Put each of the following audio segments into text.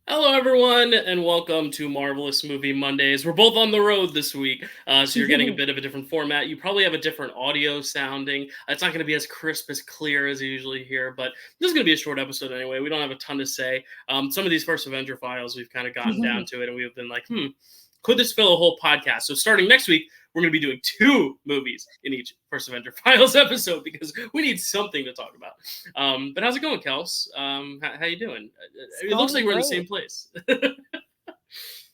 Hello, everyone, and welcome to Marvel-ous Movie Mondays. We're both on the road this week, so you're getting a bit of a different format. You probably have a different audio sounding. It's not going to be as crisp, as clear as you usually hear, but this is going to be a short episode anyway. We don't have a ton to say. Some of these First Avenger files, we've kind of gotten down to it, and we've been like, could this fill a whole podcast? So starting next week, we're going to be doing 2 movies in each First Avenger Files episode because we need something to talk about. But how's it going, Kels? How you doing? It looks like we're in the same place.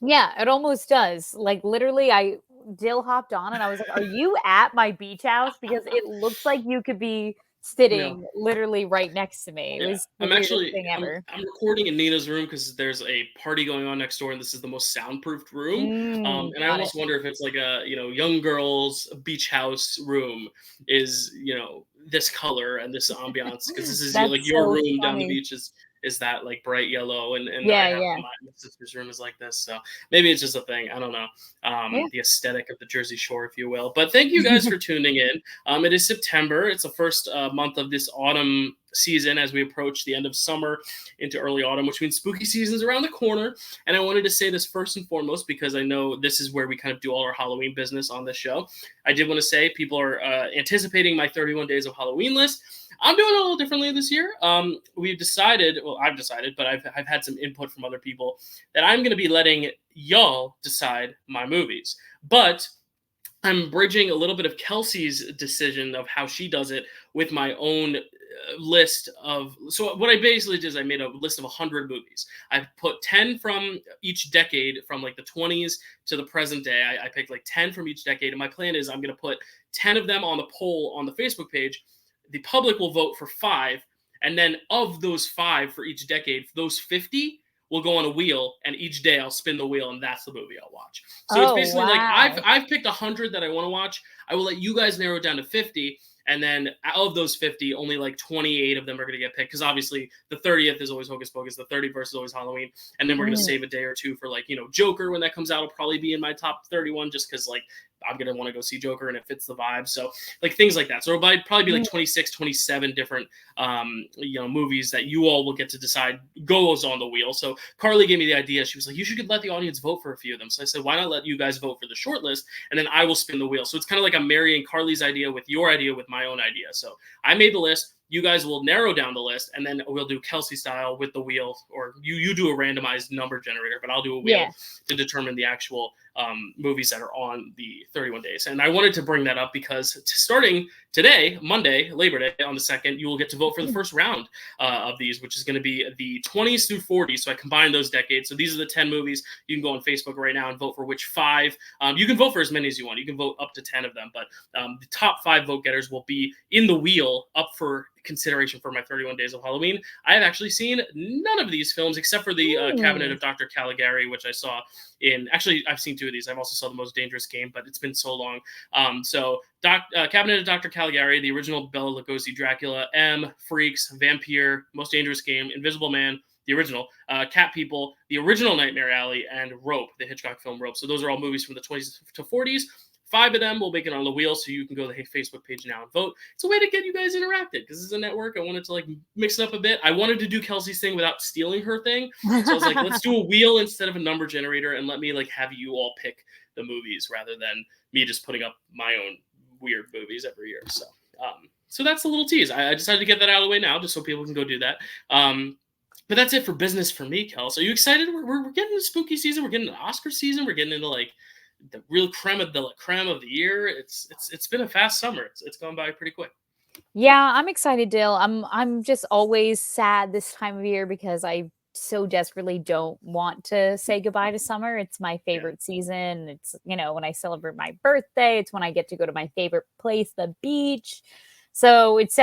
Yeah, it almost does. Like literally, Dill hopped on and I was like, "Are you at my beach house?" Because it looks like you could be No. sitting literally right next to me. It Yeah, was the weirdest thing ever. I'm recording in Nina's room because there's a party going on next door, and this is the most soundproofed room. And I Got it. almost wonder if it's like a young girl's beach house room is this color and this ambiance because this is like That's your so room down the funny. beach is that like bright yellow, and I Yeah, have yeah, my sister's room is like this, so maybe it's just a thing. I don't know. yeah. The aesthetic of the Jersey Shore, if you will. But thank you guys for tuning in. It is September. It's the first month of this autumn season as we approach the end of summer into early autumn, which means spooky season's around the corner. And I wanted to say this first and foremost because I know this is where we kind of do all our Halloween business on this show. I did want to say people are anticipating my 31 Days of Halloween list. I'm doing it a little differently this year. We've decided, well, I've decided, but I've had some input from other people that I'm going to be letting y'all decide my movies. But I'm bridging a little bit of Kelsey's decision of how she does it with my own list of. So what I basically did is I made a list of 100 movies. I put 10 from each decade, from like the 20s to the present day. I picked like 10 from each decade, and my plan is I'm going to put 10 of them on the poll on the Facebook page. The public will vote for 5, and then of those 5 for each decade, those 50 will go on a wheel, and each day I'll spin the wheel, and that's the movie I'll watch. So it's Oh basically like wow. I've picked 100 that I want to watch. I will let you guys narrow it down to 50, and then out of those 50, only like 28 of them are going to get picked because obviously the 30th is always Hocus Pocus, the 31st is always Halloween, and then we're going to Mm, save a day or two for like Joker when that comes out. Will probably be in my top 31 just because like I'm going to want to go see Joker and it fits the vibe. So like things like that. So it'll probably be like mm. 26, 27 different movies that you all will get to decide goes on the wheel. So Carly gave me the idea. She was like, you should let the audience vote for a few of them. So I said, why not let you guys vote for the short list, and then I will spin the wheel. So it's kind of like I'm marrying Carly's idea with your idea with my own idea. So I made the list. You guys will narrow down the list, and then we'll do Kelsey style with the wheel, or you do a randomized number generator, but I'll do a wheel Yeah. to determine the actual movies that are on the 31 days. And I wanted to bring that up because starting today, Monday, Labor Day on the 2nd, you will get to vote for the first round of these, which is going to be the 20s through 40s. So I combined those decades. So these are the 10 movies. You can go on Facebook right now and vote for which 5. You can vote for as many as you want. You can vote up to 10 of them, but the top 5 vote getters will be in the wheel up for consideration for my 31 Days of Halloween. I have actually seen none of these films except for the Cabinet Mm. of Dr. Caligari, which I saw in. Actually, I've seen 2 of these. I've also saw The Most Dangerous Game, but it's been so long. Cabinet of Dr. Caligari, the original Bela Lugosi Dracula, M, Freaks, Vampire, Most Dangerous Game, Invisible Man, the original, Cat People, the original Nightmare Alley, and Rope, the Hitchcock film Rope. So those are all movies from the 20s to 40s. 5 of them will make it on the wheel, so you can go to the Facebook page now and vote. It's a way to get you guys interacted because this is a network. I wanted to like mix it up a bit. I wanted to do Kelsey's thing without stealing her thing, so I was like, let's do a wheel instead of a number generator, and let me like have you all pick the movies rather than me just putting up my own weird movies every year. So that's a little tease. I decided to get that out of the way now, just so people can go do that. But that's it for business for me, Kels. Are you excited? We're getting into spooky season. We're getting into Oscar season. We're getting into like the real creme of the year. It's been a fast summer. It's gone by pretty quick. Yeah, I'm excited, Dill. I'm just always sad this time of year because I so desperately don't want to say goodbye to summer. It's my Yeah. favorite season. It's, when I celebrate my birthday, it's when I get to go to my favorite place, the beach. So it's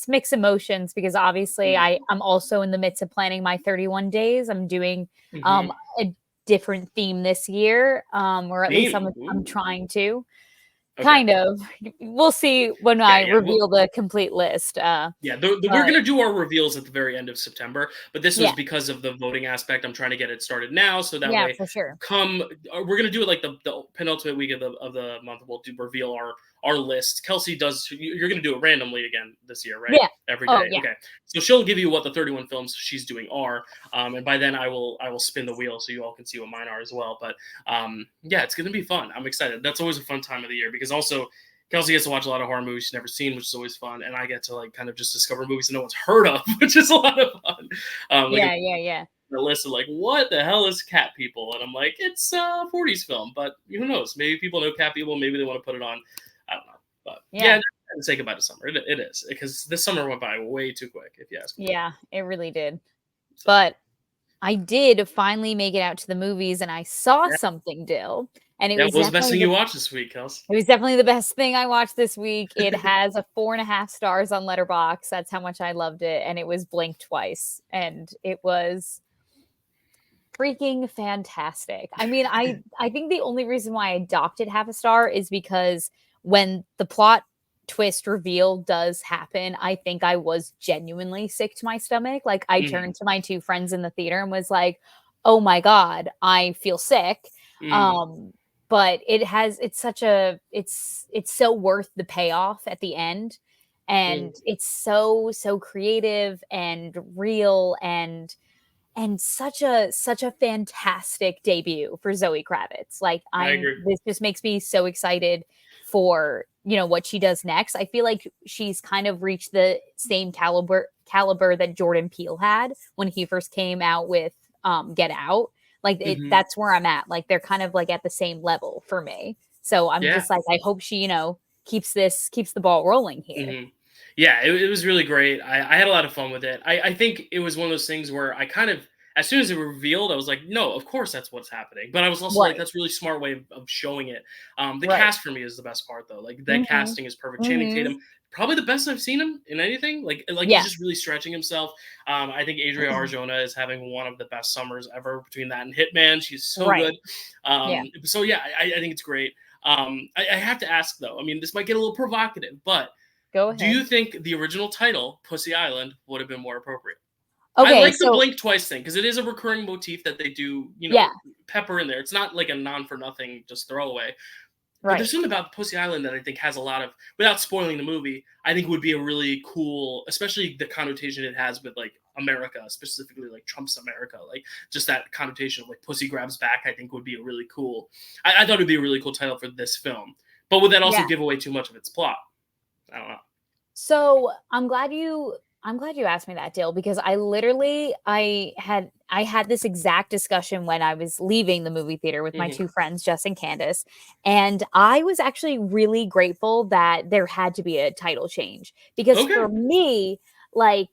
mixed emotions because obviously Mm. I'm also in the midst of planning my 31 days. I'm doing Mm-hmm. a different theme this year, or at least Theme. I'm Ooh. trying to. Okay. Kind of. We'll see when Yeah. I Yeah. Well, reveal the complete list, yeah, we're but gonna do our reveals at the very end of September, but this was yeah, because of the voting aspect. I'm trying to get it started now, so that yeah, way, for sure. we're gonna do it like the penultimate week of the month. We'll reveal our our list. Kelsey does. You're going to do it randomly again this year, right? Yeah. Every day. Oh, yeah. Okay. So she'll give you what the 31 films she's doing are, and by then I will spin the wheel so you all can see what mine are as well. But yeah, it's going to be fun. I'm excited. That's always a fun time of the year because also Kelsey gets to watch a lot of horror movies she's never seen, which is always fun, and I get to like kind of just discover movies that no one's heard of, which is a lot of fun. Yeah. The list of like, what the hell is Cat People? And I'm like, it's a 40s film, but who knows? Maybe people know Cat People. Maybe they want to put it on. I don't know. But yeah say goodbye to summer. It is because this summer went by way too quick, if you ask me. Yeah, it really did. But I did finally make it out to the movies, and I saw something, Dill. And it was what was the best thing you watched this week, Kels? It was definitely the best thing I watched this week. It has a 4.5 stars on Letterboxd. That's how much I loved it. And it was Blink Twice. And it was freaking fantastic. I mean, I think the only reason why I docked it 0.5 star is because when the plot twist reveal does happen, I think I was genuinely sick to my stomach. Like I turned to my 2 friends in the theater and was like, oh my God, I feel sick. But it's so worth the payoff at the end. And it's so creative and real and such a fantastic debut for Zoe Kravitz. Like I agree. This just makes me so excited for, what she does next. I feel like she's kind of reached the same caliber that Jordan Peele had when he first came out with Get Out. Like that's where I'm at. Like they're kind of like at the same level for me. So I'm just like, I hope she, keeps the ball rolling here. Yeah, it was really great. I had a lot of fun with it. I think it was one of those things where I kind of, as soon as it revealed, I was like, no, of course that's what's happening. But I was also like, that's a really smart way of showing it. The cast for me is the best part, though. Like, that casting is perfect. Channing Tatum, probably the best I've seen him in anything. Like he's just really stretching himself. I think Adria Arjona is having one of the best summers ever between that and Hitman. She's so good. So, yeah, I think it's great. I have to ask, though. I mean, this might get a little provocative, but go ahead. Do you think the original title, Pussy Island, would have been more appropriate? Okay, I like the Blink Twice thing because it is a recurring motif that they do, pepper in there. It's not like a non-for-nothing, just throwaway. But there's something about Pussy Island that I think has a lot of, without spoiling the movie, I think would be a really cool, especially the connotation it has with like America, specifically like Trump's America, like just that connotation of like Pussy Grabs Back, I think would be a really cool, I thought it would be a really cool title for this film. But would that also give away too much of its plot? I don't know. So I'm glad you asked me that, Dill, because I had this exact discussion when I was leaving the movie theater with my 2 friends, Jess and Candace. And I was actually really grateful that there had to be a title change because for me, like,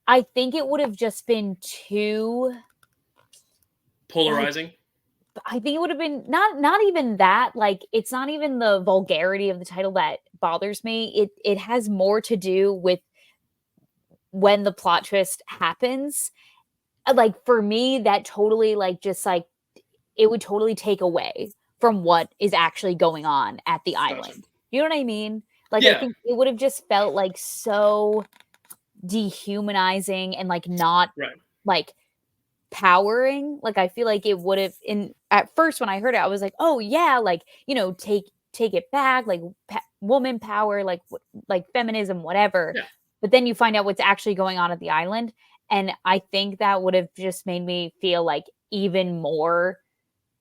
I think it would have just been too polarizing. I think it would have been not even that. Like, it's not even the vulgarity of the title that bothers me. It has more to do with when the plot twist happens. Like, for me, that totally it would totally take away from what is actually going on at the island. You know what I mean? Like, I think it would have just felt like so dehumanizing and like not like powering. Like, I feel like it would have, at first when I heard it, I was like, oh yeah, like, take it back, like woman power, like feminism, whatever. But then you find out what's actually going on at the island, and I think that would have just made me feel like even more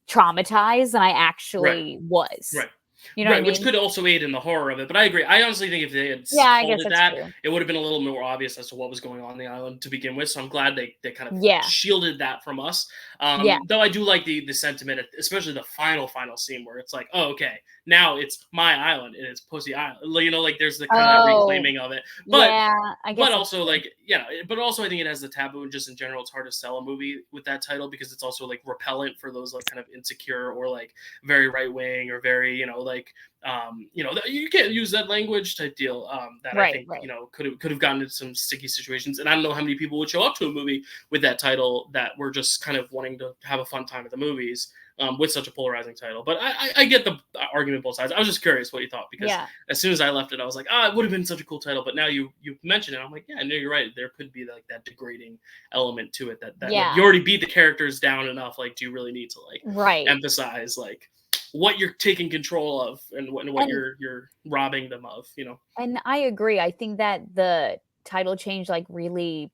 traumatized than I actually was. You know what I mean? Which could also aid in the horror of it. But I agree. I honestly think if they had called it that, it would have been a little more obvious as to what was going on the island to begin with. So I'm glad they kind of shielded that from us. Though I do like the sentiment, especially the final scene where it's like, oh, okay, now it's my island and it's Pussy Island. Like there's the kind of reclaiming of it. But I guess also but also I think it has the taboo, and just in general, it's hard to sell a movie with that title because it's also like repellent for those like kind of insecure or like very right wing or very you can't use that language type deal. That I think could have gotten into some sticky situations, and I don't know how many people would show up to a movie with that title that were just kind of wanting to have a fun time at the movies with such a polarizing title. But I get the argument both sides. I was just curious what you thought because as soon as I left it, I was like, it would have been such a cool title. But now you mentioned it, I'm like, yeah, no, you're right. There could be like that degrading element to it that like, you already beat the characters down enough. Like, do you really need to like emphasize like what you're taking control of and what you're robbing them of, you know. And I agree. I think that the title change like really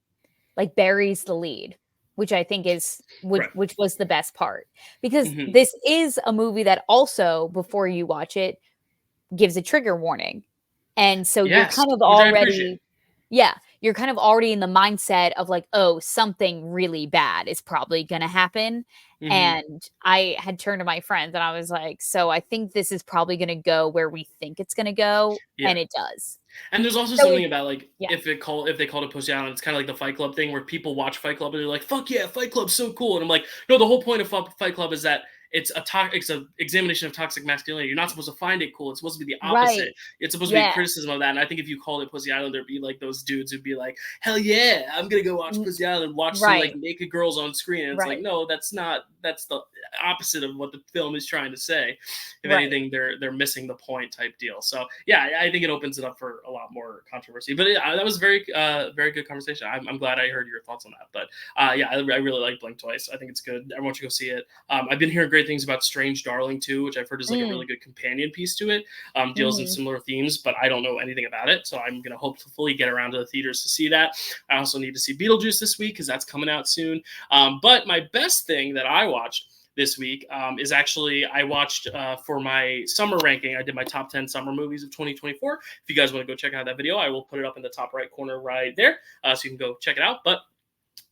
like buries the lead, which I think is Right. which was the best part. Because Mm-hmm. this is a movie that also, before you watch it, gives a trigger warning. And so you're Yes, kind of which I appreciate. already you're kind of already in the mindset of like, oh, something really bad is probably going to happen. Mm-hmm. And I had turned to my friends and I was like, so I think this is probably going to go where we think it's going to go. Yeah. And it does. And there's also So something about like yeah. if they called it Pussy Island, it's kind of like the Fight Club thing where people watch Fight Club and they're like, "Fuck yeah, Fight Club's so cool," and I'm like, "No, the whole point of Fight Club is that it's an examination of toxic masculinity. You're not supposed to find it cool. It's supposed to be the opposite. Right. It's supposed to be a criticism of that." And I think if you called it Pussy Island, there'd be like those dudes who'd be like, "Hell yeah, I'm gonna go watch Pussy Island, watch some like naked girls on screen." And it's like, no, that's not. That's the opposite of what the film is trying to say. If anything, they're missing the point type deal. So yeah, I think it opens it up for a lot more controversy. But that was very good conversation. I'm glad I heard your thoughts on that. But yeah, I really like Blink Twice. I think it's good. Everyone should go see it. I've been hearing great things about Strange Darling too, which I've heard is like a really good companion piece to it. Deals in similar themes, but I don't know anything about it, so I'm gonna hopefully get around to the theaters to see that. I also need to see Beetlejuice this week because that's coming out soon. But my best thing that I watched this week is actually I watched for my summer ranking. I did my top 10 summer movies of 2024. If you guys want to go check out that video, I will put it up in the top right corner right there, so you can go check it out. But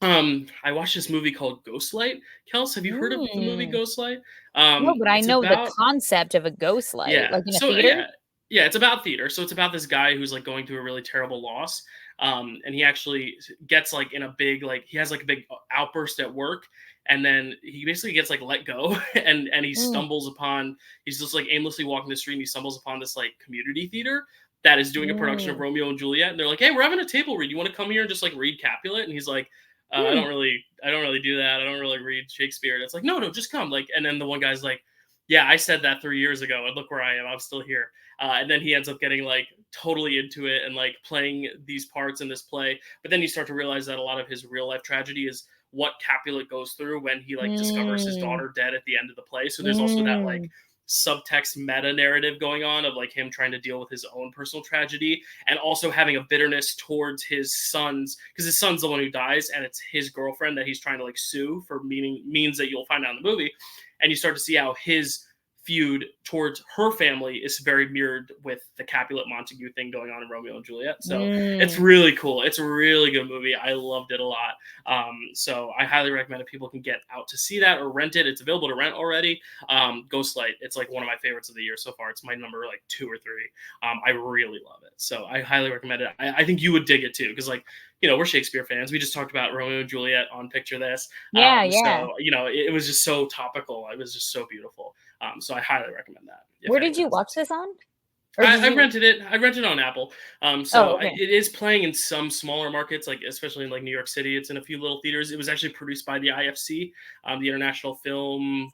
I watched this movie called Ghostlight. Kels, have you heard of the movie Ghostlight? No, but I It's know the about concept of a ghost light, like in a so theater. yeah, it's about theater. So it's about this guy who's like going through a really terrible loss. And he actually gets like in a big he has like a big outburst at work, and then he basically gets like let go, and he stumbles upon he's just like aimlessly walking the street, and he stumbles upon this like community theater that is doing a production of Romeo and Juliet, and they're like, "Hey, we're having a table read. You want to come here and just like read Capulet?" And he's like, I don't really do that. I don't really read Shakespeare." And it's like, no, just come. Like, and then the one guy's like, "Yeah, I said that 3 years ago, and look where I am. I'm still here." And then he ends up getting like totally into it and like playing these parts in this play. But then you start to realize that a lot of his real life tragedy is what Capulet goes through when he like discovers his daughter dead at the end of the play. So there's also that like subtext meta narrative going on of like him trying to deal with his own personal tragedy and also having a bitterness towards his sons, because his son's the one who dies and it's his girlfriend that he's trying to like sue for means that you'll find out in the movie. And you start to see how his feud towards her family is very mirrored with the Capulet Montague thing going on in Romeo and Juliet. So it's really cool. It's a really good movie. I loved it a lot. So I highly recommend if people can get out to see that or rent it. It's available to rent already. Ghostlight, it's like one of my favorites of the year so far. It's my number like 2 or 3. I really love it. So I highly recommend it. I think you would dig it too, because like, you know, we're Shakespeare fans. We just talked about Romeo and Juliet on Picture This. So, you know, it was just so topical. It was just so beautiful. So I highly recommend that. Where did you watch this on? I rented it. I rented it on Apple. It is playing in some smaller markets, like especially in like New York City. It's in a few little theaters. It was actually produced by the IFC, the International Film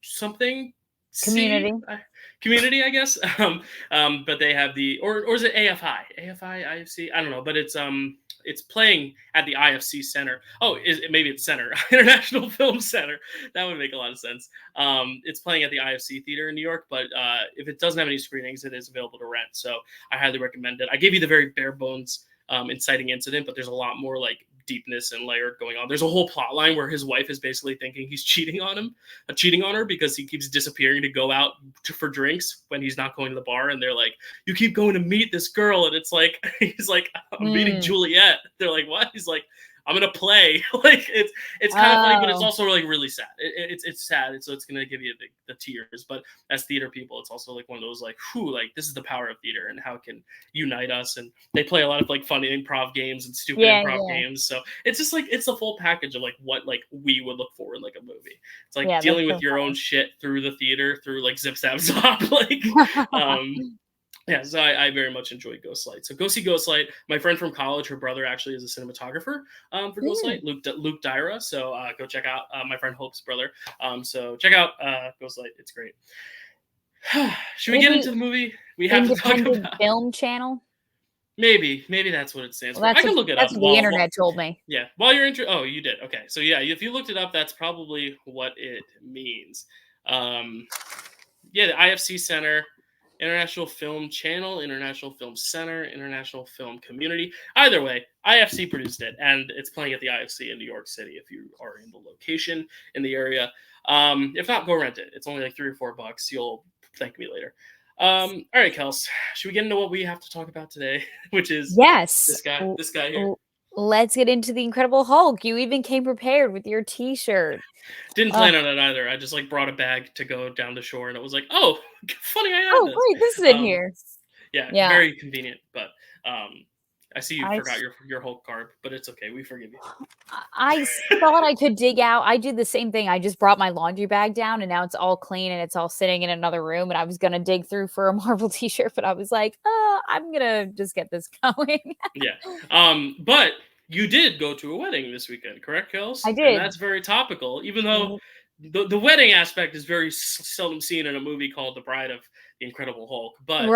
something community, I guess. But they have or is it AFI? AFI, IFC? I don't know, but it's playing at the IFC Center. Oh, maybe it's Center, International Film Center. That would make a lot of sense. It's playing at the IFC Theater in New York, but if it doesn't have any screenings, it is available to rent. So I highly recommend it. I gave you the very bare bones inciting incident, but there's a lot more like deepness and layered going on. There's a whole plot line where his wife is basically thinking he's cheating on her because he keeps disappearing to go out for drinks when he's not going to the bar, and they're like, "You keep going to meet this girl," and it's like he's like, "I'm meeting Juliet." They're like, "What?" He's like, "I'm gonna play." Like it's kind of funny, but it's also like really sad. It's sad, so it's gonna give you the tears. But as theater people, it's also like one of those like, whew, like this is the power of theater and how it can unite us. And they play a lot of like funny improv games and stupid improv games. So it's just like it's a full package of like what like we would look for in like a movie. It's like dealing with your own shit through the theater, through like Zip Zap Zop, like yeah, so I very much enjoyed Ghostlight. So go see Ghostlight. My friend from college, her brother actually is a cinematographer for Ghostlight, Luke Dyra. So go check out my friend Hope's brother. So check out Ghostlight. It's great. Should we get into the movie? We have to talk about Film Channel. Maybe that's what it stands for. I can look it up. That's what the internet told me. Yeah, while you're oh, you did. Okay, so yeah, if you looked it up, that's probably what it means. the IFC Center, International Film Channel, International Film Center, International Film Community. Either way, IFC produced it, and it's playing at the IFC in New York City if you are in the location in the area. If not, go rent it. It's only like $3 or $4. You'll thank me later. All right, Kels, should we get into what we have to talk about today, which is this guy here? Let's get into the Incredible Hulk. You even came prepared with your T-shirt. Didn't plan on it either. I just like brought a bag to go down the shore, and it was like, oh, funny, I have this. Great, this is in here. Yeah, very convenient. But I see you forgot your Hulk garb, but it's okay. We forgive you. I thought I could dig out. I did the same thing. I just brought my laundry bag down, and now it's all clean, and it's all sitting in another room. And I was gonna dig through for a Marvel T-shirt, but I was like, I'm gonna just get this going. Yeah. But you did go to a wedding this weekend, correct, Kels? I did. And that's very topical, even though the wedding aspect is very seldom seen in a movie called The Bride of the Incredible Hulk. But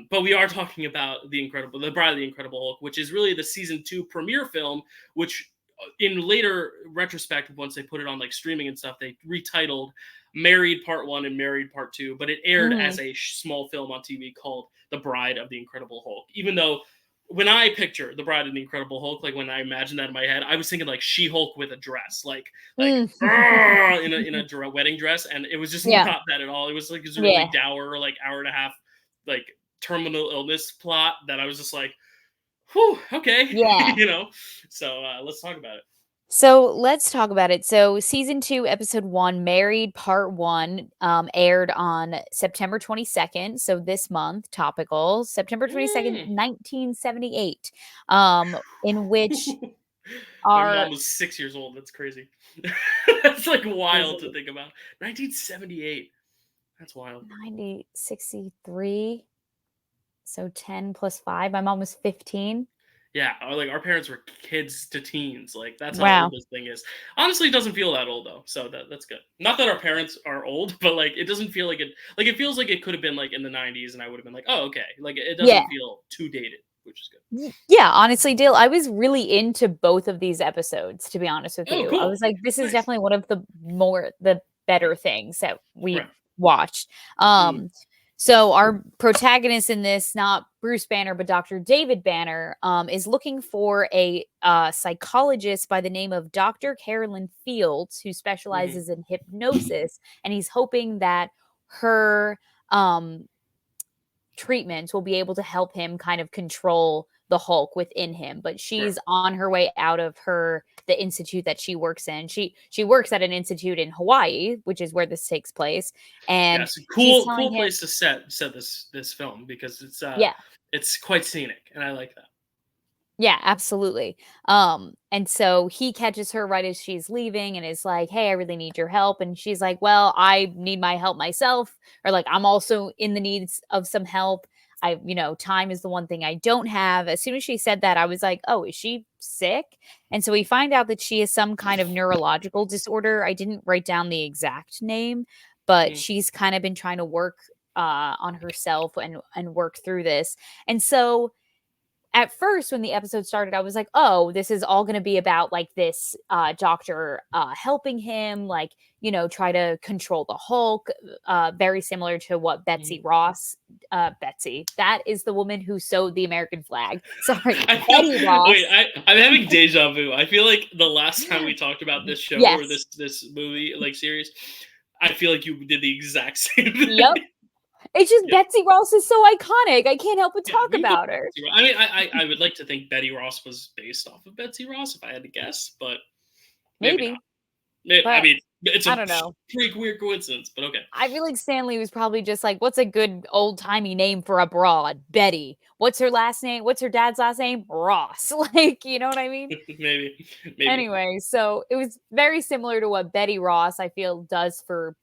but we are talking about The Bride of the Incredible Hulk, which is really the season 2 premiere film, which in later retrospect, once they put it on like streaming and stuff, they retitled Married Part 1 and Married Part 2, but it aired as a small film on TV called The Bride of the Incredible Hulk. Even though when I picture The Bride of the Incredible Hulk, like when I imagine that in my head, I was thinking like She-Hulk with a dress, like in a wedding dress, and it was just not that at all. It was like this really dour, like hour and a half, like terminal illness plot that I was just like, whew, okay, So let's talk about it. So let's talk about it. So season 2, episode 1, Married Part 1, aired on September 22nd. So this month, topical, September 22nd, 1978, in which my mom was 6 years old. That's crazy. That's like wild to think about. 1978. That's wild. 1963. So 10 plus 5. My mom was 15. Yeah, like our parents were kids to teens. Like that's how old this thing is. Honestly, it doesn't feel that old though, so that's good. Not that our parents are old, but like it doesn't feel like it. Like it feels like it could have been like in the 90s, and I would have been like, oh, okay. Like it doesn't feel too dated, which is good. Yeah, honestly, Dale, I was really into both of these episodes. To be honest with you, cool. I was like, this is definitely one of the better things that we watched. So our protagonist in this, not Bruce Banner, but Dr. David Banner, is looking for a psychologist by the name of Dr. Carolyn Fields, who specializes in hypnosis. And he's hoping that her treatments will be able to help him kind of control the Hulk within him. But she's on her way out of the institute that she works in. She works at an institute in Hawaii, which is where this takes place. And it's a cool place to set this film, because it's quite scenic, and I like that. Yeah, absolutely. And so he catches her right as she's leaving and is like, hey, I really need your help. And she's like, well, I need my help myself, or like, I'm also in the needs of some help. Time is the one thing I don't have. As soon as she said that, I was like, oh, is she sick? And so we find out that she has some kind of neurological disorder. I didn't write down the exact name, but she's kind of been trying to work on herself and work through this. And so at first, when the episode started, I was like, oh, this is all going to be about like this doctor helping him, like, try to control the Hulk, very similar to what Betsy Ross, Betsy, that is the woman who sewed the American flag. Sorry, Betty Ross. Wait, I'm having deja vu. I feel like the last time we talked about this show or this movie, like series, I feel like you did the exact same thing. Yep. It's just Betsy Ross is so iconic. I can't help but talk about her. I mean, I would like to think Betty Ross was based off of Betsy Ross, if I had to guess, but maybe not. I mean, it's I don't know. Pretty weird coincidence, but okay. I feel like Stanley was probably just like, what's a good old-timey name for a broad? Betty. What's her last name? What's her dad's last name? Ross. Like, you know what I mean? Maybe. Anyway, so it was very similar to what Betty Ross, I feel, does for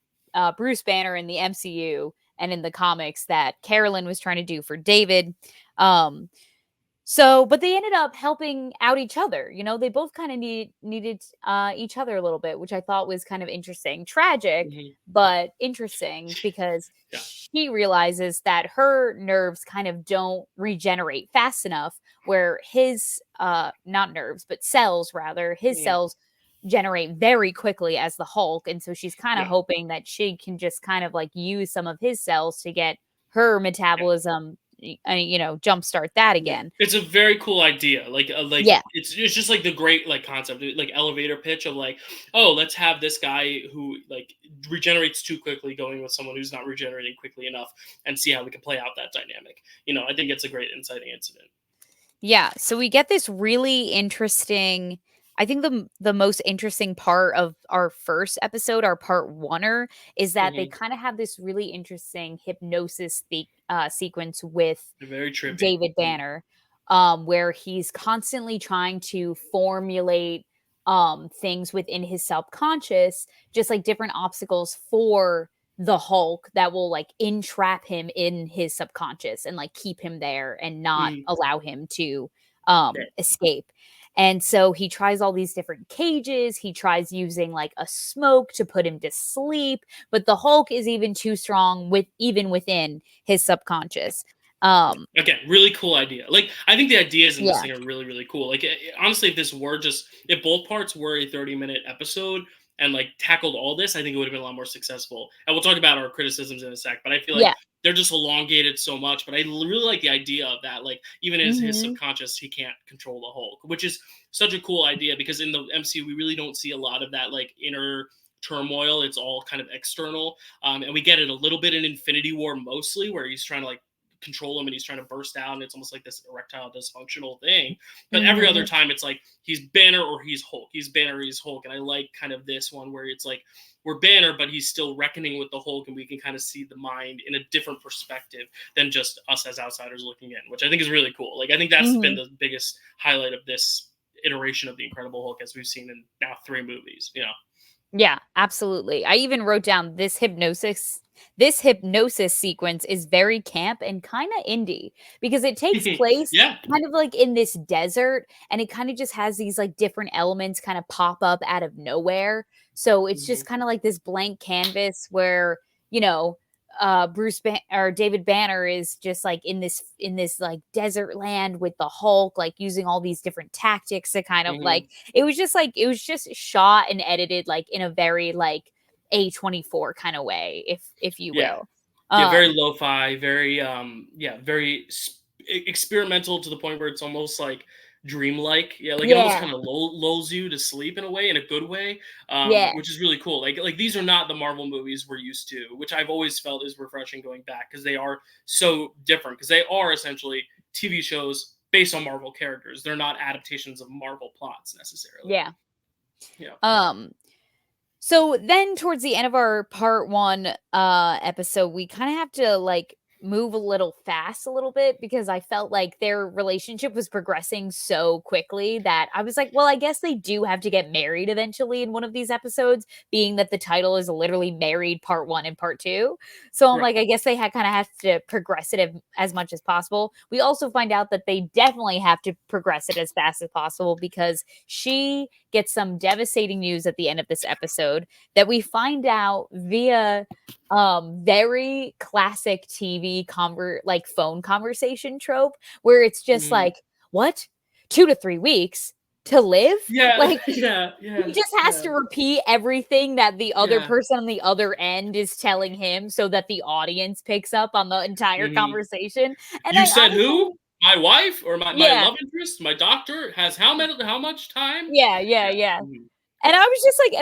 Bruce Banner in the MCU. And in the comics that Carolyn was trying to do for David. But they ended up helping out each other. They both kind of needed each other a little bit, which I thought was kind of interesting. Tragic, but interesting, because she realizes that her nerves kind of don't regenerate fast enough, where his, not nerves, but cells rather, his cells generate very quickly as the Hulk. And so she's kind of Yeah. hoping that she can just kind of like use some of his cells to get her metabolism, jumpstart that Yeah, again. it's a very cool idea. Yeah. It's just like the great like concept, like elevator pitch of like, oh, let's have this guy who like regenerates too quickly going with someone who's not regenerating quickly enough, and see how we can play out that dynamic. I think it's a great inciting incident. Yeah, so we get this really interesting. I think the most interesting part of our first episode, our part oneer, is that they Hmm. kind of have this really interesting hypnosis sequence with Very trippy. David Mhm. Banner, where he's constantly trying to formulate things within his subconscious, just like different obstacles for the Hulk that will like entrap him in his subconscious and like keep him there and not Mhm. allow him to Right. escape. And so he tries all these different cages. He tries using like a smoke to put him to sleep, but the Hulk is even too strong with even within his subconscious. Again, really cool idea. Like, I think the ideas in this Yeah. thing are really, really cool. Like, honestly, if both parts were a 30-minute episode and like tackled all this, I think it would have been a lot more successful. And we'll talk about our criticisms in a sec. But I feel like Yeah. they're just elongated so much. But I really like the idea of that. Like, even in his Mhm. subconscious, he can't control the Hulk, which is such a cool idea because in the MCU, we really don't see a lot of that like inner turmoil. It's all kind of external. And we get it a little bit in Infinity War, mostly, where he's trying to like control him and he's trying to burst out and it's almost like this erectile dysfunctional thing. But every other Mhm. time it's like he's Banner or he's Hulk. He's Banner or he's Hulk. And I like kind of this one where it's like we're Banner, but he's still reckoning with the Hulk and we can kind of see the mind in a different perspective than just us as outsiders looking in, which I think is really cool. Like I think that's been Mhm. the biggest highlight of this iteration of the Incredible Hulk as we've seen in now 3 movies. Yeah, absolutely. I even wrote down this hypnosis sequence is very camp and kind of indie because it takes place Yeah. kind of like in this desert and it kind of just has these like different elements kind of pop up out of nowhere. So it's Mhm. just kind of like this blank canvas where, you know, or David Banner is just like in this like desert land with the Hulk, like using all these different tactics to kind of like Mhm. it was just shot and edited like in a very like A24 kind of way, if you Yeah. will. Yeah, very Um lo-fi, very very experimental to the point where it's almost like dreamlike. Yeah, like it almost yeah, kind of lulls you to sleep in a way, in a good way, yeah, which is really cool. Like these are not the Marvel movies we're used to, which I've always felt is refreshing going back because they are so different. Because they are essentially TV shows based on Marvel characters. They're not adaptations of Marvel plots necessarily. yeah. Yeah. Um So then towards the end of our part one episode, we kind of have to like move a little fast a little bit because I felt like their relationship was progressing so quickly that I was like, well, I guess they do have to get married eventually in one of these episodes, being that the title is literally Married Part 1 and Part 2. So I'm Right. like, I guess they kind of have to progress it as much as possible. We also find out that they definitely have to progress it as fast as possible because she gets some devastating news at the end of this episode that we find out via very classic TV like phone conversation trope where it's just Mhm. like, what? 2 to 3 weeks to live? Yeah. Like Yeah. he Yeah. just has Yeah. to repeat everything that the other Yeah. person on the other end is telling him so that the audience picks up on the entire Mhm. conversation. And You I said who? honestly, My wife or my yeah, love interest? My doctor has how much time? yeah, yeah, Yeah. yeah. Mhm. And I Yeah. was just like,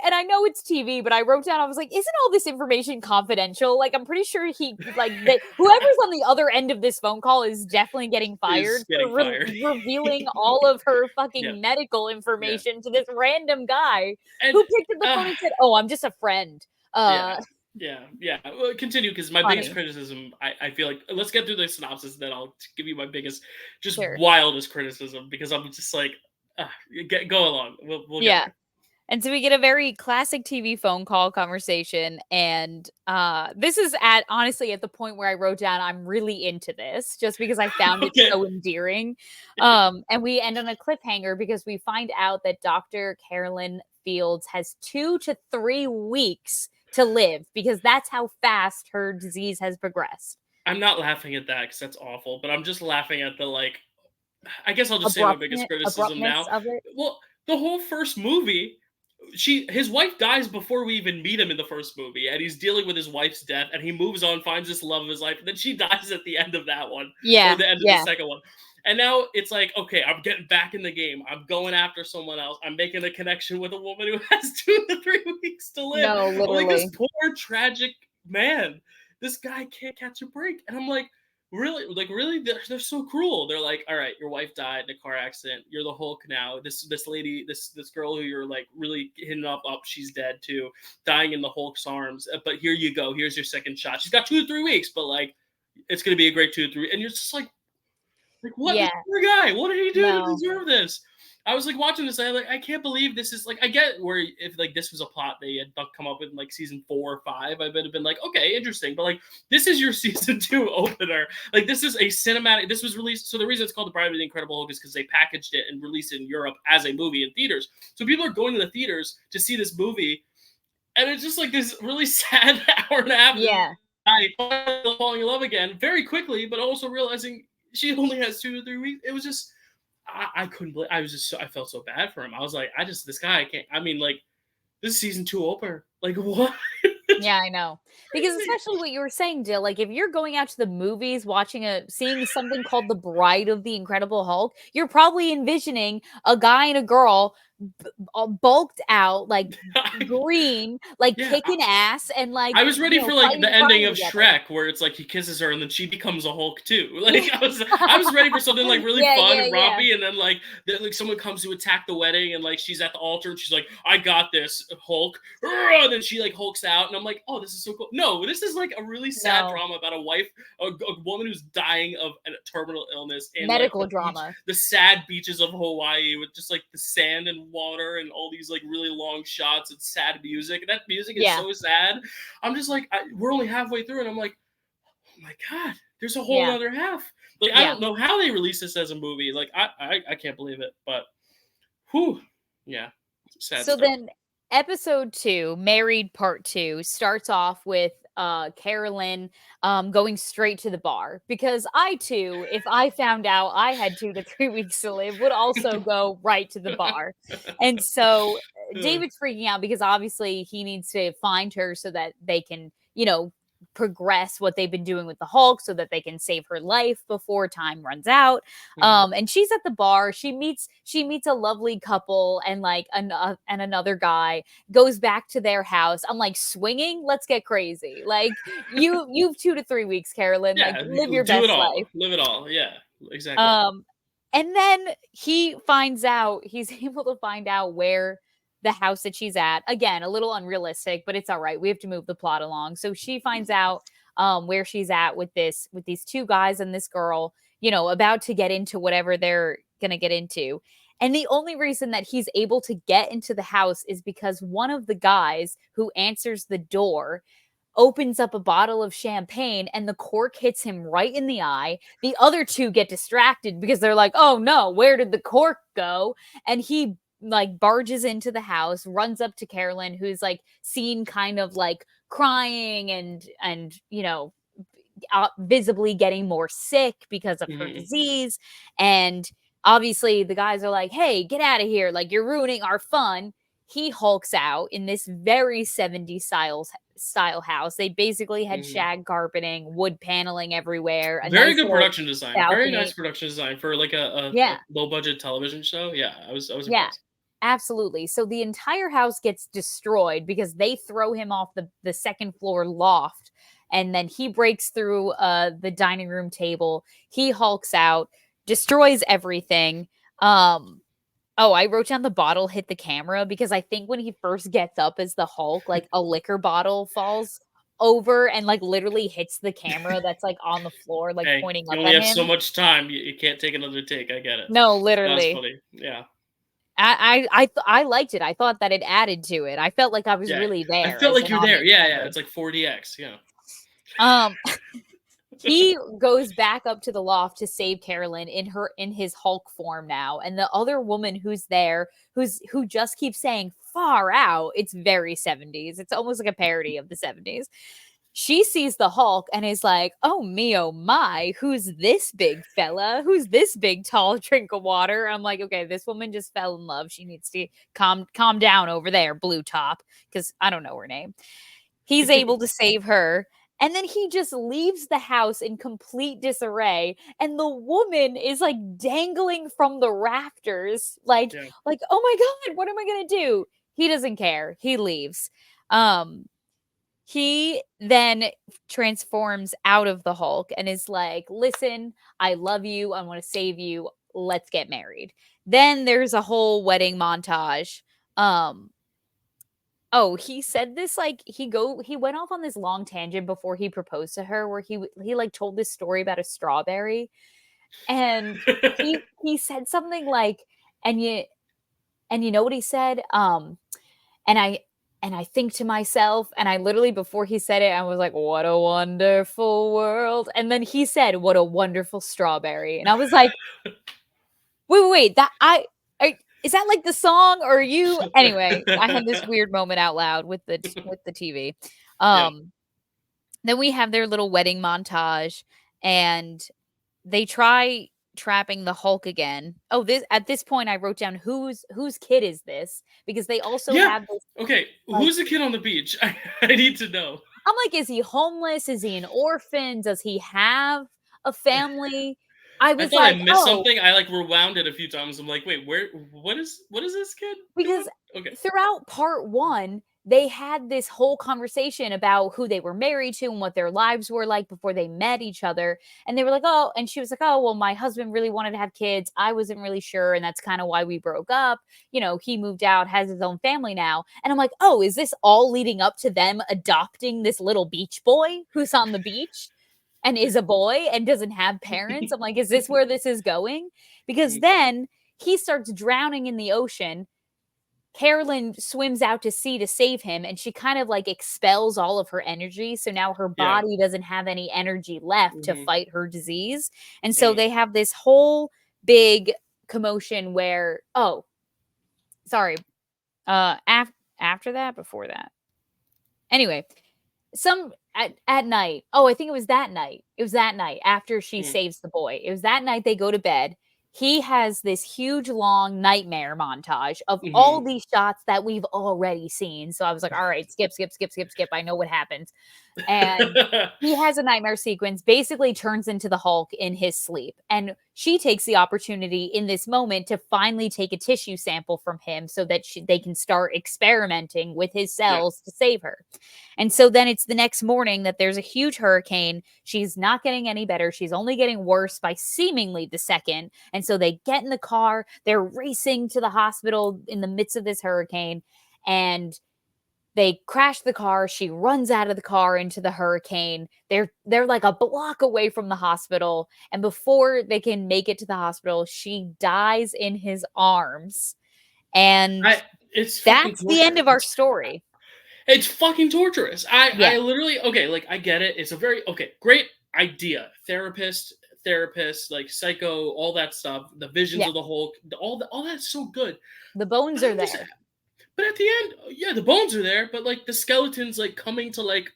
and I know it's TV, but I wrote down, I was like, isn't all this information confidential? Like, I'm pretty sure whoever's on the other end of this phone call is definitely getting fired Is for getting fired. revealing all of her Yeah. fucking medical Yeah. information to this random guy And, who picked up the phone uh, and said, oh, I'm just a friend. yeah. Yeah. Yeah. Well, continue because my biggest Funny. criticism, I feel like let's get through the synopsis, then I'll give you my biggest, just Sure. wildest criticism because I'm just like, go along. We'll get Yeah. there. And so we get a very classic TV phone call conversation. And this is honestly at the point where I wrote down, I'm really into this just because I found it Okay. so endearing. And we end on a cliffhanger because we find out that Dr. Carolyn Fields has 2 to 3 weeks to live because that's how fast her disease has progressed. I'm not laughing at that because that's awful, but I'm just laughing at the like I guess I'll just say my biggest criticism Abruptness now. of it. Well, the whole first movie, his wife dies before we even meet him in the first movie, and he's dealing with his wife's death, and he moves on, finds this love of his life, and then she dies at the end of that one, or the end of the second one. And now it's like, okay, I'm getting back in the game. I'm going after someone else. I'm making a connection with a woman who has 2 to 3 weeks to live. No, literally. I'm like, this poor, tragic man. This guy can't catch a break. And I'm like, really, they're so cruel. They're like, all right, your wife died in a car accident. You're the Hulk now. This lady, this girl who you're like really hitting up, she's dead too, dying in the Hulk's arms. But here you go. Here's your second shot. She's got 2 to 3 weeks, but like, it's gonna be a great 2 to 3. And you're just like what? Yeah. This poor guy. What did he do to deserve this? I was like watching this. I can't believe this is like. I get where if like this was a plot they had come up with in like season 4 or 5, I would have been like, okay, interesting. But like this is your season 2 opener. Like this is a cinematic. This was released. So the reason it's called The Bride of the Incredible Hulk is because they packaged it and released it in Europe as a movie in theaters. So people are going to the theaters to see this movie, and it's just like this really sad hour and a half. Yeah. I falling in love again very quickly, but also realizing she only has 2 to 3 weeks. It was just. I couldn't believe. I was just. I felt so bad for him. I was like, this guy. I can't. I mean, like, this is season 2 opener. Like, what? Yeah, I know. Because especially what you were saying, Dill, like if you're going out to the movies, seeing something called The Bride of the Incredible Hulk, you're probably envisioning a guy and a girl bulked out, like green, like kicking ass, and like I was ready for like the ending of Shrek, where it's like he kisses her and then she becomes a Hulk too. Like I was ready for something like really fun and rompy, and then like someone comes to attack the wedding, and like she's at the altar and she's like, "I got this, Hulk," and then she like hulks out, and I'm like, "Oh, this is so cool." No, this is like a really sad drama about a woman who's dying of a terminal illness, and medical like, drama. The sad beaches of Hawaii with just like the sand and water and all these like really long shots and sad music. And that music is so sad. I'm just like, we're only halfway through, and I'm like, oh my god, there's a whole other half. Like I don't know how they released this as a movie. Like I can't believe it. But whew, sad. So stuff. then episode 2, Married Part 2, starts off with Carolyn going straight to the bar, because I too, if I found out I had 2 to 3 weeks to live, would also go right to the bar. And so David's freaking out because obviously he needs to find her so that they can, progress what they've been doing with the Hulk so that they can save her life before time runs out. And she's at the bar. She meets a lovely couple, and like and another guy goes back to their house. I'm like, swinging? Let's get crazy. Like you've 2 to 3 weeks, Carolyn. Like live your best life. Live it all. Yeah, exactly. And then he's able to find out where the house that she's at. Again, a little unrealistic, but it's all right. We have to move the plot along. So she finds out where she's at with these 2 guys and this girl, about to get into whatever they're going to get into. And the only reason that he's able to get into the house is because one of the guys who answers the door opens up a bottle of champagne, and the cork hits him right in the eye. The other 2 get distracted because they're like, oh no, where did the cork go? And he like barges into the house, runs up to Carolyn, who's like seen kind of like crying and visibly getting more sick because of her disease. And obviously the guys are like, hey, get out of here, like you're ruining our fun. He hulks out in this very 70s style house. They basically had shag carpeting, wood paneling everywhere. Very good production design. Balcony. Very nice production design for like a low budget television show. Yeah, I was impressed. Absolutely. So the entire house gets destroyed because they throw him off the second floor loft, and then he breaks through the dining room table. He hulks out, destroys everything. I wrote down the bottle hit the camera because I think when he first gets up as the Hulk, like a liquor bottle falls over and like literally hits the camera that's like on the floor, like pointing up at him. You only have so much time. You can't take another take. I get it. No, literally. That's funny. Yeah. I liked it. I thought that it added to it. I felt like I was really there. I felt like you're there. Yeah. It's like 4DX. Yeah. He goes back up to the loft to save Carolyn in his Hulk form now, and the other woman who's there, who just keeps saying "far out." It's very 70s. It's almost like a parody of the 70s. she sees the Hulk and is like, oh me, oh my, who's this big fella? Who's this big tall drink of water? I'm like, okay, this woman just fell in love. She needs to calm down over there, Blue Top, because I don't know her name. He's able to save her. And then he just leaves the house in complete disarray. And the woman is like dangling from the rafters, like, Yeah. oh my God, what am I gonna do? He doesn't care. He leaves. He then transforms out of the Hulk and is like, listen, I love you. I want to save you. Let's get married. Then there's a whole wedding montage. Oh, he said this like he went off on this long tangent before he proposed to her where he like told this story about a strawberry, and he said something like, and you know what he said, and I think to myself, and I literally, before he said it, I was like, what a wonderful world. And then he said, what a wonderful strawberry. And I was like, wait, is that like the song, or you? Anyway, I had this weird moment out loud with the TV. Yeah. Then we have their little wedding montage, and they try trapping the Hulk again. Oh, at this point I wrote down whose kid is this, because they also have this. Okay, like, who's the kid on the beach? I need to know. I'm like, is he homeless? Is he an orphan? Does he have a family? I was thought like, I missed something. I like rewound it a few times. I'm like, wait, what is this kid because doing? Okay. throughout part 1, they had this whole conversation about who they were married to and what their lives were like before they met each other. And they were like, oh, and she was like, oh, well, my husband really wanted to have kids. I wasn't really sure. And that's kind of why we broke up. You know, he moved out, has his own family now. And I'm like, oh, is this all leading up to them adopting this little beach boy who's on the beach and is a boy and doesn't have parents? I'm like, is this where this is going? Because then he starts drowning in the ocean. Carolyn swims out to sea to save him, and she kind of like expels all of her energy. So now her body doesn't have any energy left to fight her disease. And so they have this whole big commotion where, oh, sorry, after that, before that. Anyway, at night. Oh, I think it was that night. It was that night after she saves the boy. It was that night they go to bed. He has this huge long nightmare montage of all these shots that we've already seen. So I was like, all right, skip. I know what happens. And he has a nightmare sequence, basically turns into the Hulk in his sleep. And she takes the opportunity in this moment to finally take a tissue sample from him so that they can start experimenting with his cells to save her. And so then it's the next morning that there's a huge hurricane. She's not getting any better. She's only getting worse by seemingly the second. And so they get in the car. They're racing to the hospital in the midst of this hurricane. And they crash the car. She runs out of the car into the hurricane. They're like a block away from the hospital. And before they can make it to the hospital, she dies in his arms. And that's the end of our story. It's fucking torturous. I literally, okay, like I get it. It's a very, great idea. Therapist, like psycho, all that stuff, the visions of the Hulk, all that's so good. The bones are there. But at the end, the bones are there, but like the skeleton's like coming to like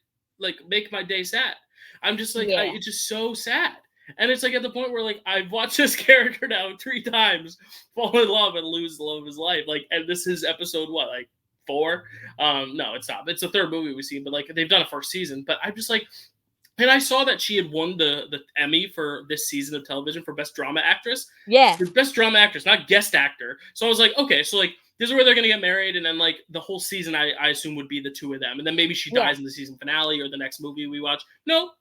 make my day sad. I'm just like, it's just so sad. And it's like at the point where like I've watched this character now 3 times fall in love and lose the love of his life. Like, and this is episode what, like 4? No, it's not. It's the 3rd movie we've seen, but like they've done a 1st season. But I'm just like, and I saw that she had won the Emmy for this season of television for Best Drama Actress. Yeah. For Best Drama Actress, not Guest Actor. So I was like, okay, so like this is where they're going to get married. And then like the whole season, I assume would be the 2 of them. And then maybe she dies in the season finale or the next movie we watch. No.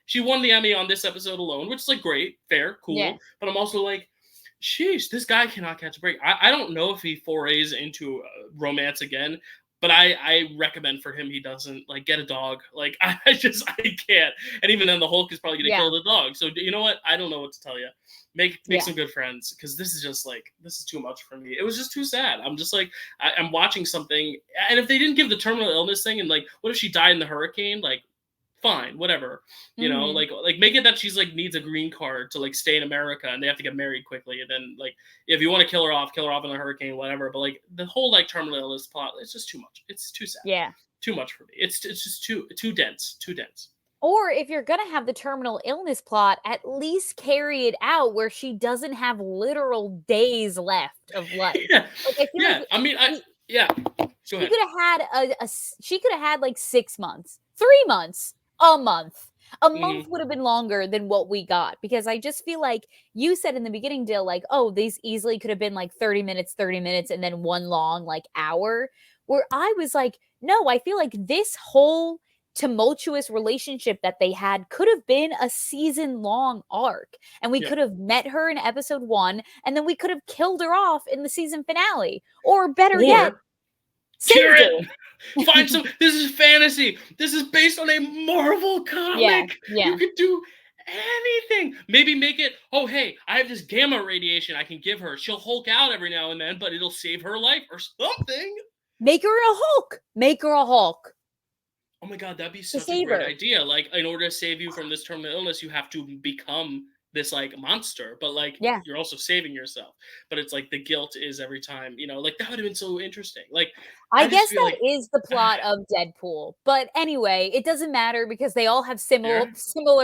She won the Emmy on this episode alone, which is like great, fair, cool. Yeah. But I'm also like, sheesh, this guy cannot catch a break. I don't know if he forays into romance again, but I recommend for him he doesn't, like, get a dog. Like, I can't. And even then, the Hulk is probably going to kill the dog. So, you know what? I don't know what to tell you. Make some good friends, because this is just, like, this is too much for me. It was just too sad. I'm just, like, I'm watching something. And if they didn't give the terminal illness thing, and, like, what if she died in the hurricane? Like, fine, whatever, you know, like make it that she's like needs a green card to like stay in America and they have to get married quickly, and then like if you want to kill her off in a hurricane, whatever. But like the whole like terminal illness plot, it's just too much. It's too sad. Yeah, too much for me. It's just too dense. Or if you're going to have the terminal illness plot, at least carry it out where she doesn't have literal days left of life. Yeah. Like, I feel like I mean, yeah. She could have had she could have had like 6 months, 3 months, a month. A month would have been longer than what we got, because I just feel like you said in the beginning, Dill, like, oh, these easily could have been like 30 minutes, and then one long like hour, where I was like, no, I feel like this whole tumultuous relationship that they had could have been a season-long arc, and we could have met her in episode 1, and then we could have killed her off in the season finale, or better yet, saved her. Find some. This is fantasy. This is based on a Marvel comic. Yeah. You could do anything. Maybe make it, oh, hey, I have this gamma radiation I can give her. She'll Hulk out every now and then, but it'll save her life or something. Make her a Hulk. Make her a Hulk. Oh my God, that'd be such a great idea. Like, in order to save you from this terminal illness, you have to become this like monster, but like you're also saving yourself. But it's like the guilt is every time, you know, like that would have been so interesting. Like I guess that is the plot of Deadpool. But anyway, it doesn't matter because they all have similar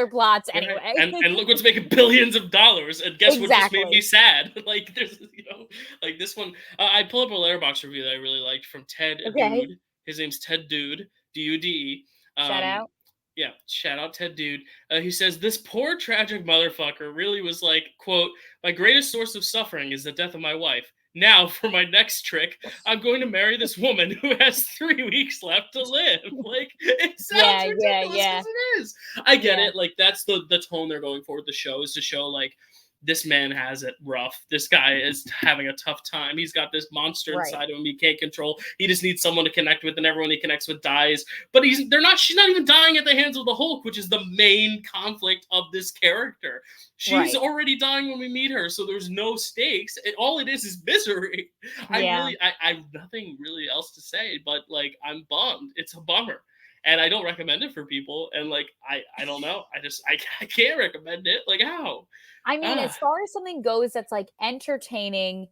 plots anyway. And look what's making billions of dollars. And guess what just made me sad? Like there's, you know, like this one. I pull up a Letterboxd review that I really liked from Ted Dude. His name's Ted Dude, Dude. Shout out. Yeah, shout out Ted Dude. He says, this poor tragic motherfucker really was like, quote, my greatest source of suffering is the death of my wife. Now, for my next trick, I'm going to marry this woman who has 3 weeks left to live. Like, it sounds ridiculous because it is. I get it. Like, that's the tone they're going for with the show, is to show, like, this man has it rough. This guy is having a tough time. He's got this monster inside of him he can't control. He just needs someone to connect with, and everyone he connects with dies. But she's not even dying at the hands of the Hulk, which is the main conflict of this character. She's already dying when we meet her, so there's no stakes. All it is misery. I have nothing really else to say, but like, I'm bummed. It's a bummer. And I don't recommend it for people. And like, I don't know. I can't recommend it. Like, how? I mean, as far as something goes that's like entertaining,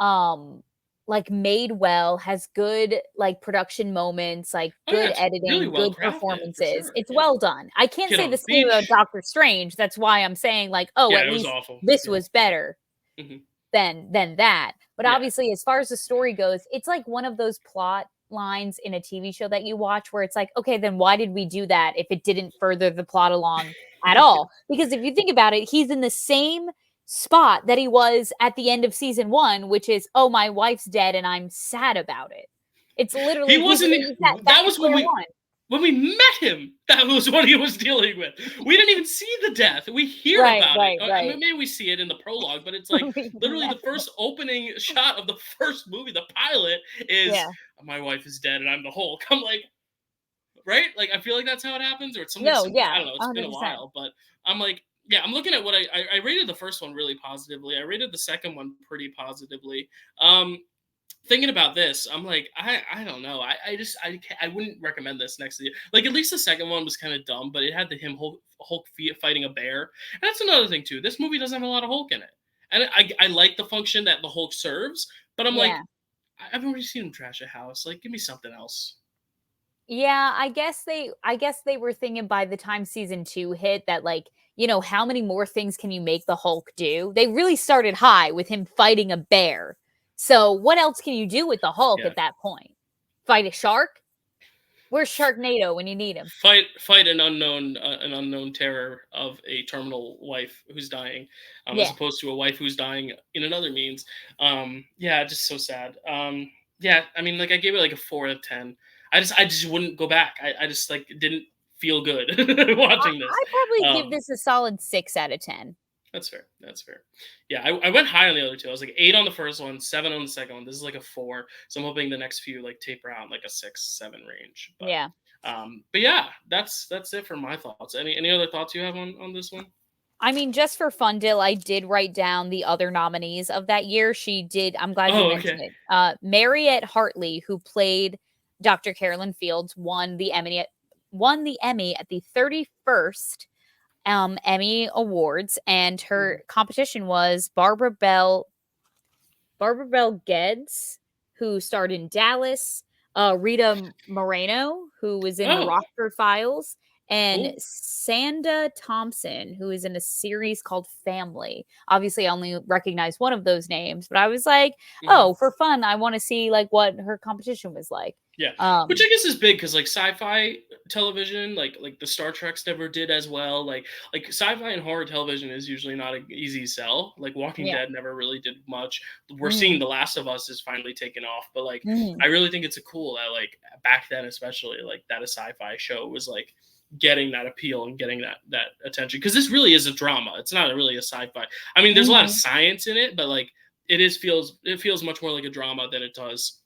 like made well, has good like production moments, like good editing, really good performances. It's well done. I can't say the same about Doctor Strange. That's why I'm saying like, oh, at least this was better than that. But obviously, as far as the story goes, it's like one of those plot lines in a TV show that you watch where it's like, okay, then why did we do that if it didn't further the plot along at all? Because if you think about it, he's in the same spot that he was at the end of season 1, which is, oh, my wife's dead and I'm sad about it. It's literally that was when we met him. That was what he was dealing with. We didn't even see the death. We hear about it. I mean, maybe we see it in the prologue, but it's like literally the first opening shot of the first movie, the pilot, is my wife is dead and I'm the Hulk. I'm like, right? Like, I feel like that's how it happens, or it's something similar. I don't know. It's 100%. Been a while, but I'm like, I'm looking at what I rated the first one really positively. I rated the second one pretty positively. Thinking about this, I'm like, I don't know. I wouldn't recommend this next to you. Like, at least the second one was kind of dumb, but it had Hulk fighting a bear. And that's another thing too. This movie doesn't have a lot of Hulk in it. And I like the function that the Hulk serves, but I'm like, I've already seen him trash a house. Like, give me something else. Yeah, I guess they were thinking by the time season 2 hit that, like, you know, how many more things can you make the Hulk do? They really started high with him fighting a bear. So what else can you do with the Hulk at that point? Fight a shark? Where's Sharknado when you need him? Fight an unknown terror of a terminal wife who's dying, as opposed to a wife who's dying in another means. Just so sad. I mean, like, I gave it like a 4 out of 10. I just wouldn't go back. I just like didn't feel good watching this. I'd probably give this a solid 6 out of 10. That's fair. Yeah, I went high on the other two. I was like 8 on the first one, 7 on the second one. This is like a 4. So I'm hoping the next few like taper out like a 6, 7 range. But, but yeah, that's it for my thoughts. Any other thoughts you have on this one? I mean, just for fun, Dill, I did write down the other nominees of that year. I'm glad you mentioned it. Mariette Hartley, who played Dr. Carolyn Fields, won the Emmy at the 31st Emmy Awards, and her competition was Barbara Bell Geddes, who starred in Dallas, Rita Moreno, who was in the Oh, Rockford Files, and cool. Sanda Thompson, who is in a series called Family. Obviously, I only recognize one of those names, but I was like, Mhm. oh, for fun, I want to see like what her competition was like. Yeah, which Um, I guess is big because like sci-fi television, like the Star Treks never did as well. Like sci-fi and horror television is usually not an easy sell. Like Walking yeah. Dead never really did much. We're Mm-hmm. seeing The Last of Us is finally taken off, but like Mm-hmm. I really think it's a cool that like back then especially like that a sci-fi show was like getting that appeal and getting that attention because this really is a drama. It's not really a sci-fi. I mean, there's a lot of Mm-hmm. science in it, but like it feels much more like a drama than it does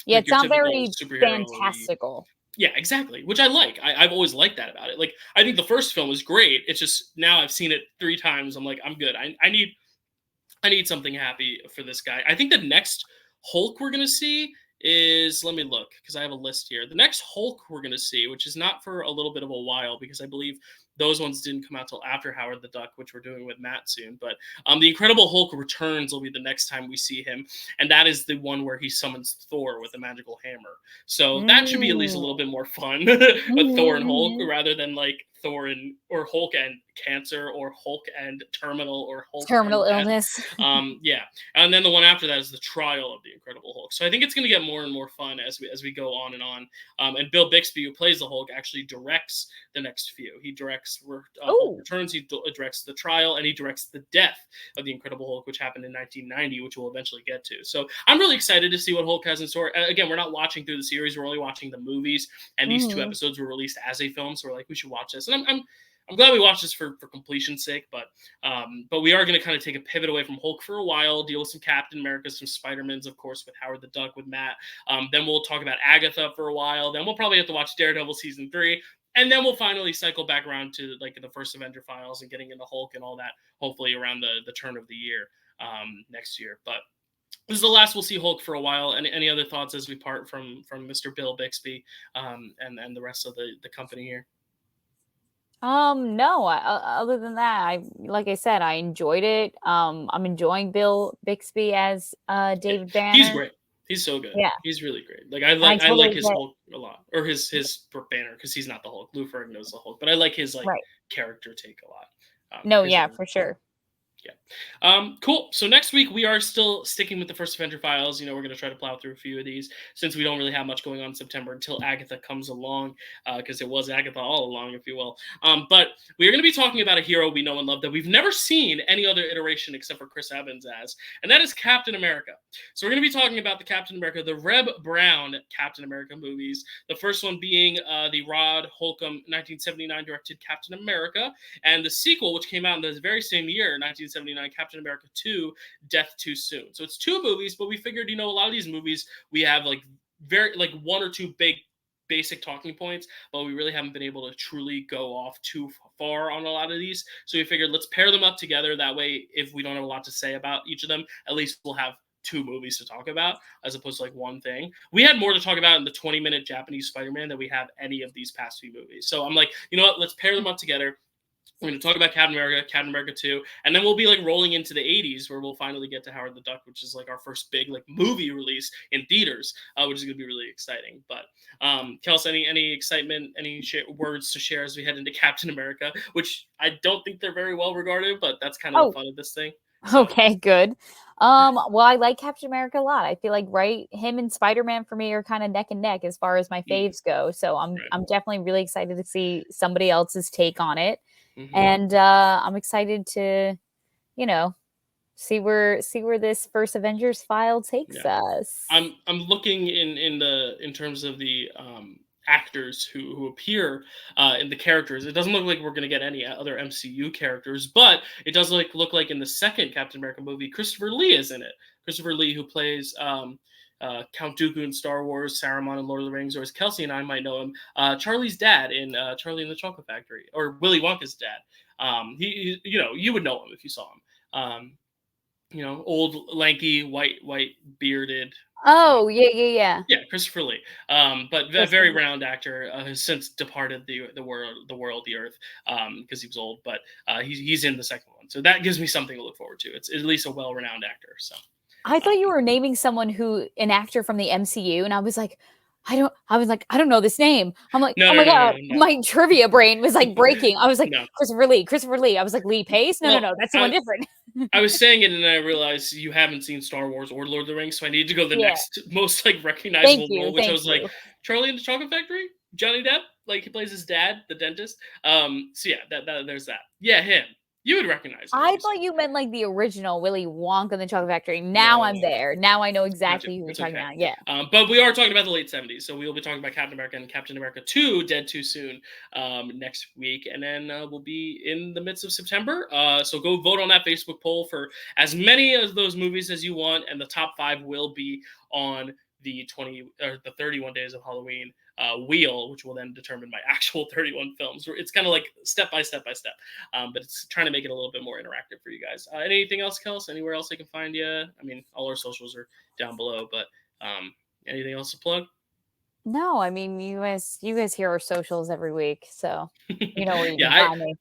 Yeah, like it's your not typical very superhero. fantastical. Yeah, exactly. Which I like. I've always liked that about it. Like I think the first film was great. It's just now I've seen it 3 times. I'm like, I'm good. I need something happy for this guy. I think the next Hulk we're gonna see is let me look because I have a list here. The next Hulk we're gonna see, which is not for a little bit of a while because I believe those ones didn't come out till after Howard the Duck, which we're doing with Matt soon. But the Incredible Hulk returns will be the next time we see him, and that is the one where he summons Thor with a magical hammer. So that should be at least a Mm. little bit more fun with Thor and Hulk Mm-hmm. rather than like Thor and or Hulk and cancer or Hulk and terminal or Hulk and Terminal death. illness. Yeah, and then the one after that is the trial of the Incredible Hulk. So I think it's going to get more and more fun as we go on and on. And Bill Bixby, who plays the Hulk, actually directs the next few. He directs Hulk Oh. Returns. He directs the trial, and he directs the death of the Incredible Hulk, which happened in 1990, which we'll eventually get to. So I'm really excited to see what Hulk has in store. Again, we're not watching through the series; we're only watching the movies, and these 2 episodes were released as a film. So we're like, we should watch this, and I'm glad we watched this for completion's sake, but we are going to kind of take a pivot away from Hulk for a while, deal with some Captain America, some Spider-Mans, of course, with Howard the Duck, with Matt. Then we'll talk about Agatha for a while. Then we'll probably have to watch Daredevil season 3. And then we'll finally cycle back around to like the first Avenger Files and getting into Hulk and all that, hopefully around the turn of the year next year. But this is the last we'll see Hulk for a while. Any other thoughts as we part from Mr. Bill Bixby and the rest of the company here? No, other than that, like I said, I enjoyed it. I'm enjoying Bill Bixby as Yeah, David he's Banner. great. He's so good. Yeah, He's really great. Like and I I like totally his get Hulk a lot, or his Banner because he's not the Hulk. Lou Ferrigno's the Hulk, but I like his like right. character take a lot. No, His yeah, for sure. yeah. Cool. So next week we are still sticking with the First Avenger Files. You know, we're going to try to plow through a few of these since we don't really have much going on in September until Agatha comes along, because it was Agatha all along, if you will. But we are going to be talking about a hero we know and love that we've never seen any other iteration except for Chris Evans as, and that is Captain America. So we're going to be talking about the Captain America, the Reb Brown Captain America movies. The first one being the Rod Holcomb 1979 directed Captain America, and the sequel, which came out in the very same year, 1979, Captain America 2, Death Too Soon. So it's 2 movies, but we figured, a lot of these movies, we have like very, like 1 or 2 big basic talking points, but we really haven't been able to truly go off too far on a lot of these. So we figured let's pair them up together. That way, if we don't have a lot to say about each of them, at least we'll have 2 movies to talk about as opposed to like one thing. We had more to talk about in the 20-minute Japanese Spider-Man than we have any of these past few movies. So I'm like, you know what? Let's pair them up together. We're going to talk about Captain America 2, and then we'll be like rolling into the 80s where we'll finally get to Howard the Duck, which is like our first big like movie release in theaters, which is going to be really exciting. But Kelsey, any excitement, any words to share as we head into Captain America, which I don't think they're very well regarded, but that's kind of the Oh, fun of this thing. So okay, good. Well, I like Captain America a lot. I feel like him and Spider-Man for me are kind of neck and neck as far as my faves go. So right. I'm definitely really excited to see somebody else's take on it. Mm-hmm. And I'm excited to, you know, see where this first Avengers file takes Yeah. us. I'm looking in terms of the actors who appear in the characters. It doesn't look like we're going to get any other MCU characters, but it does look like in the second Captain America movie, Christopher Lee is in it. Christopher Lee, who plays Count Dooku in Star Wars, Saruman in Lord of the Rings, or as Kelsey and I might know him, Charlie's dad in Charlie and the Chocolate Factory, or Willy Wonka's dad. He you would know him if you saw him. Old, lanky, white bearded. Oh, yeah. Yeah, Christopher Lee. But a very Christopher. renowned actor, has since departed the earth, because he was old. But he's in the second one, so that gives me something to look forward to. It's at least a well-renowned actor. So I thought you um, were naming someone an actor from the MCU, and I was like, I was like, I don't know this name. I'm like, No, oh no, my no, no, God, no. my trivia brain was like breaking. I was like, No. Christopher Lee. I was like, Lee Pace? No, that's someone different. I was saying it, and then I realized you haven't seen Star Wars or Lord of the Rings, so I need to go the Yeah. next most like recognizable role, which I Thank was like you. Charlie and the Chocolate Factory, Johnny Depp, like he plays his dad, the dentist. So yeah, that there's that. Yeah, him. You would recognize him. I thought you meant like the original Willy Wonka and the Chocolate Factory. Now No. I'm there. Now I know Gotcha. exactly who you're It's talking okay. about. Yeah. But we are talking about the late 70s, so we'll be talking about Captain America and Captain America 2, Dead Too Soon, next week. And then we'll be in the midst of September. So go vote on that Facebook poll for as many of those movies as you want, and the top 5 will be on the 31 days of Halloween wheel, which will then determine my actual 31 films. It's kind of like step by step by step, but it's trying to make it a little bit more interactive for you guys. Anything else, Kels? Anywhere else I can find you? I mean, all our socials are down below, but anything else to plug? No, I mean, you guys hear our socials every week, so you know where you can Yeah, find me.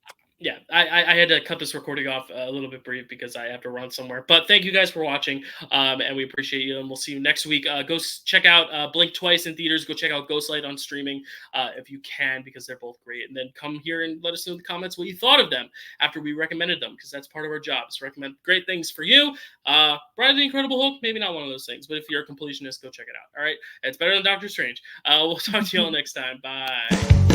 I had to cut this recording off a little bit brief because I have to run somewhere. But thank you guys for watching, and we appreciate you. And we'll see you next week. Go check out Blink Twice in theaters. Go check out Ghostlight on streaming if you can, because they're both great. And then come here and let us know in the comments what you thought of them after we recommended them, because that's part of our job, is recommend great things for you. Brian the Incredible Hulk, maybe not one of those things, but if you're a completionist, go check it out. All right, it's better than Doctor Strange. We'll talk to you all next time. Bye.